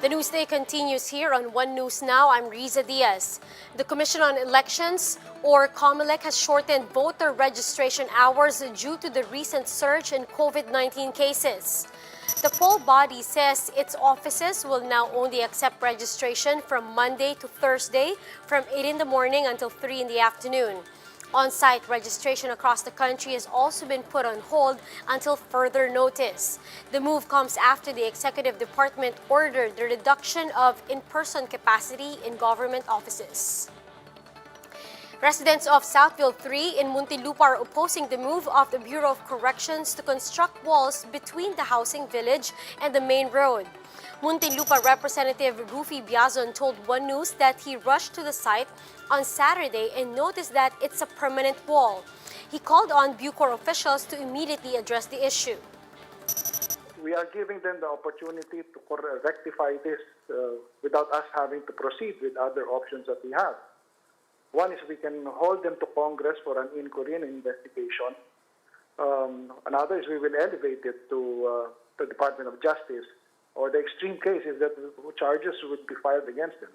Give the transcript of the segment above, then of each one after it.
The newsday continues here on One News Now. I'm Riza Diaz. The Commission on Elections, or Comelec, has shortened voter registration hours due to the recent surge in COVID-19 cases. The poll body says its offices will now only accept registration from Monday to Thursday from 8 in the morning until 3 in the afternoon. On-site registration across the country has also been put on hold until further notice. The move comes after the Executive Department ordered the reduction of in-person capacity in government offices. Residents of Southville 3 in Muntinlupa are opposing the move of the Bureau of Corrections to construct walls between the housing village and the main road. Muntinlupa Representative Rufi Biazon told One News that he rushed to the site on Saturday and noticed that it's a permanent wall. He called on BuCor officials to immediately address the issue. We are giving them the opportunity to rectify this without us having to proceed with other options that we have. One is we can hold them to Congress for an inquiry and investigation. Another is we will elevate it to the Department of Justice, or the extreme case is that charges would be filed against them.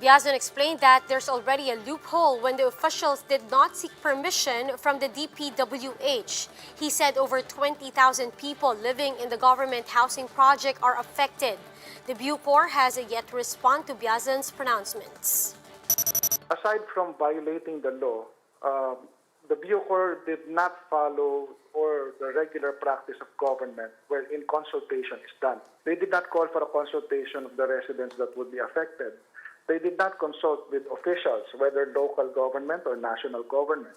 Biazon explained that there's already a loophole when the officials did not seek permission from the DPWH. He said over 20,000 people living in the government housing project are affected. The BuCor has yet to respond to Biazon's pronouncements. Aside from violating the law, the BuCor did not follow the regular practice of government wherein consultation is done. They did not call for a consultation of the residents that would be affected. They did not consult with officials, whether local government or national government.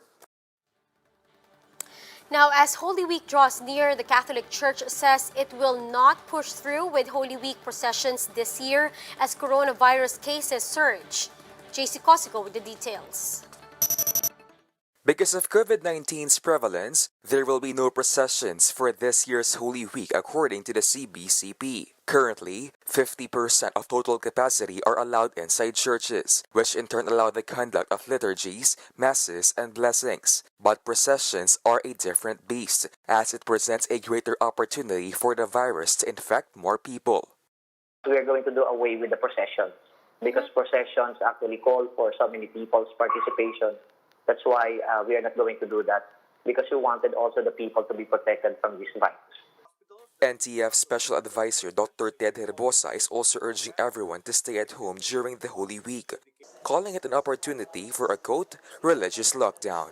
Now, as Holy Week draws near, the Catholic Church says it will not push through with Holy Week processions this year as coronavirus cases surge. JC Cosico with the details. Because of COVID-19's prevalence, there will be no processions for this year's Holy Week according to the CBCP. Currently, 50% of total capacity are allowed inside churches, which in turn allow the conduct of liturgies, masses, and blessings. But processions are a different beast, as it presents a greater opportunity for the virus to infect more people. We are going to do away with the processions because processions actually call for so many people's participation. That's why we are not going to do that, because we wanted also the people to be protected from this virus. NTF Special Advisor Dr. Ted Herbosa is also urging everyone to stay at home during the Holy Week, calling it an opportunity for a, quote, religious lockdown.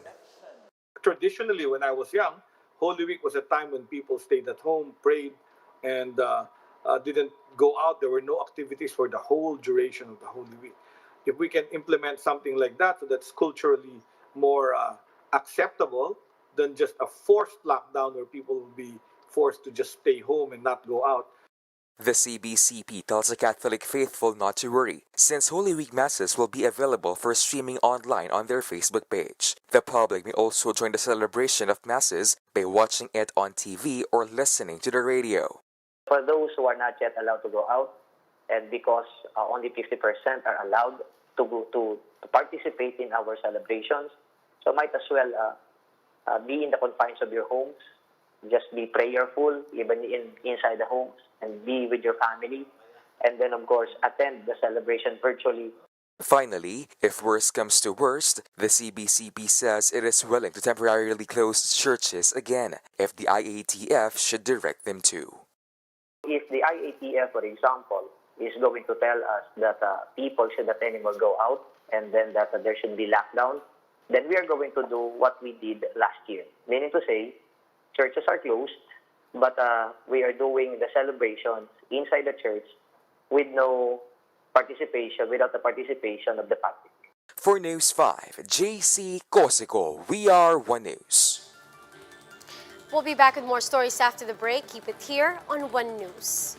Traditionally, when I was young, Holy Week was a time when people stayed at home, prayed, and didn't go out. There were no activities for the whole duration of the Holy Week. If we can implement something like that, so that's culturally more acceptable than just a forced lockdown where people will be forced to just stay home and not go out. The CBCP tells the Catholic faithful not to worry, since Holy Week Masses will be available for streaming online on their Facebook page. The public may also join the celebration of Masses by watching it on TV or listening to the radio. For those who are not yet allowed to go out, and because only 50% are allowed to participate in our celebrations, so might as well be in the confines of your homes. Just be prayerful, even inside the homes, and be with your family. And then, of course, attend the celebration virtually. Finally, if worst comes to worst, the CBCP says it is willing to temporarily close churches again if the IATF should direct them to. If the IATF, for example, is going to tell us that people should not anymore go out and then that there should be lockdown, then we are going to do what we did last year. Meaning to say, churches are closed, but we are doing the celebrations inside the church with no participation, without the participation of the public. For News 5, JC Cosico, we are One News. We'll be back with more stories after the break. Keep it here on One News.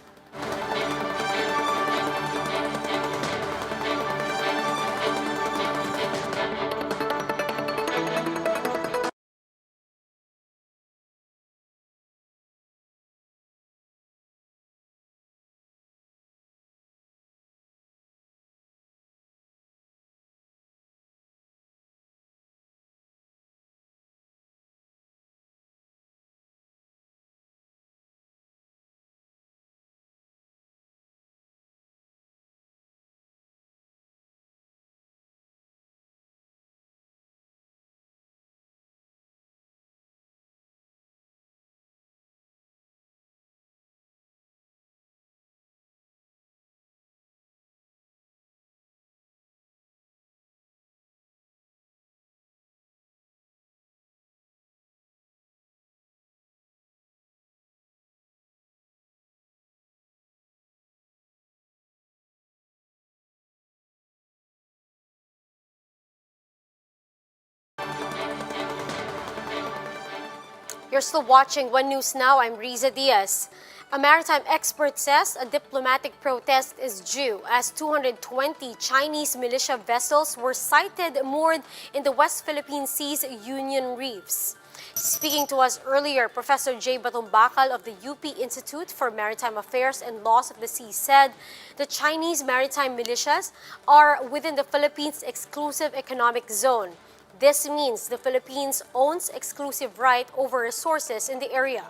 You're still watching One News Now. I'm Riza Diaz. A maritime expert says a diplomatic protest is due as 220 Chinese militia vessels were sighted moored in the West Philippine Sea's Union Reefs. Speaking to us earlier, Professor J. Bakal of the UP Institute for Maritime Affairs and Laws of the Sea said the Chinese maritime militias are within the Philippines' exclusive economic zone. This means the Philippines owns exclusive right over resources in the area.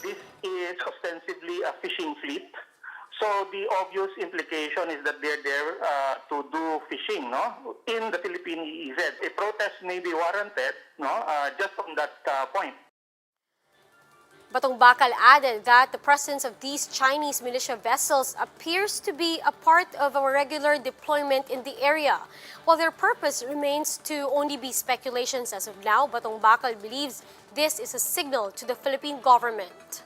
This is ostensibly a fishing fleet. So the obvious implication is that they're there to do fishing, no, in the Philippine EEZ. A protest may be warranted, no, just on that point. Bakal added that the presence of these Chinese militia vessels appears to be a part of a regular deployment in the area. While their purpose remains to only be speculations as of now, Bakal believes this is a signal to the Philippine government.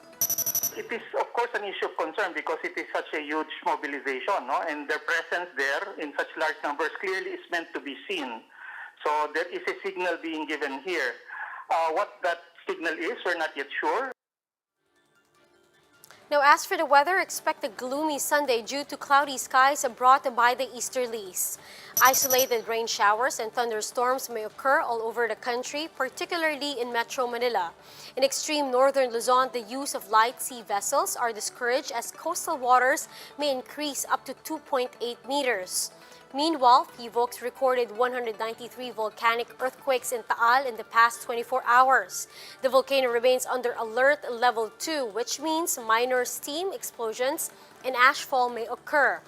It is, of course, an issue of concern because it is such a huge mobilization, no? And their presence there in such large numbers clearly is meant to be seen. So there is a signal being given here. What that signal is, we're not yet sure. Now, as for the weather, expect a gloomy Sunday due to cloudy skies brought by the easterlies. Isolated rain showers and thunderstorms may occur all over the country, particularly in Metro Manila. In extreme northern Luzon, the use of light sea vessels are discouraged as coastal waters may increase up to 2.8 meters. Meanwhile, PVOX recorded 193 volcanic earthquakes in Taal in the past 24 hours. The volcano remains under alert level 2, which means minor steam explosions and ashfall may occur.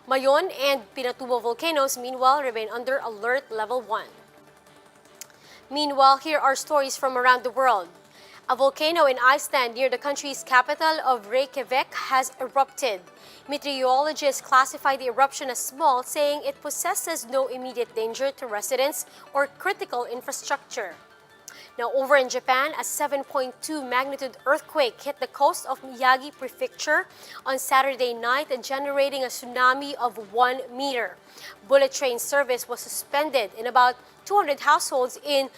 Mayon and Pinatubo volcanoes, meanwhile, remain under alert level 1. Meanwhile, here are stories from around the world. A volcano in Iceland near the country's capital of Reykjavik has erupted. Meteorologists classify the eruption as small, saying it possesses no immediate danger to residents or critical infrastructure. Now, over in Japan, a 7.2 magnitude earthquake hit the coast of Miyagi Prefecture on Saturday night, generating a tsunami of 1 meter. Bullet train service was suspended and about 200 households in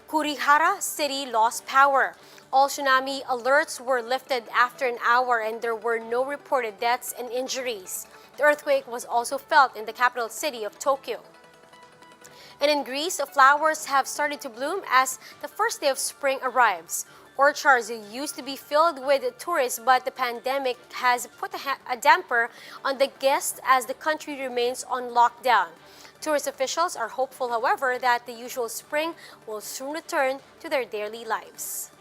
Kurihara City lost power. All tsunami alerts were lifted after an hour and there were no reported deaths and injuries. The earthquake was also felt in the capital city of Tokyo. And in Greece, flowers have started to bloom as the first day of spring arrives. Orchards used to be filled with tourists, but the pandemic has put a damper on the guests as the country remains on lockdown. Tourist officials are hopeful, however, that the usual spring will soon return to their daily lives.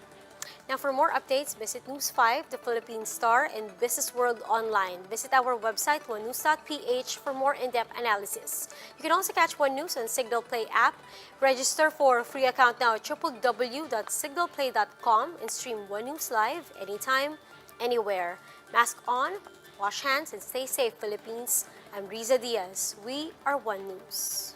Now, for more updates, visit News 5, the Philippine Star, and Business World Online. Visit our website, onenews.ph, for more in-depth analysis. You can also catch One News on Signal Play app. Register for a free account now at www.signalplay.com and stream One News live anytime, anywhere. Mask on, wash hands, and stay safe, Philippines. I'm Riza Diaz. We are One News.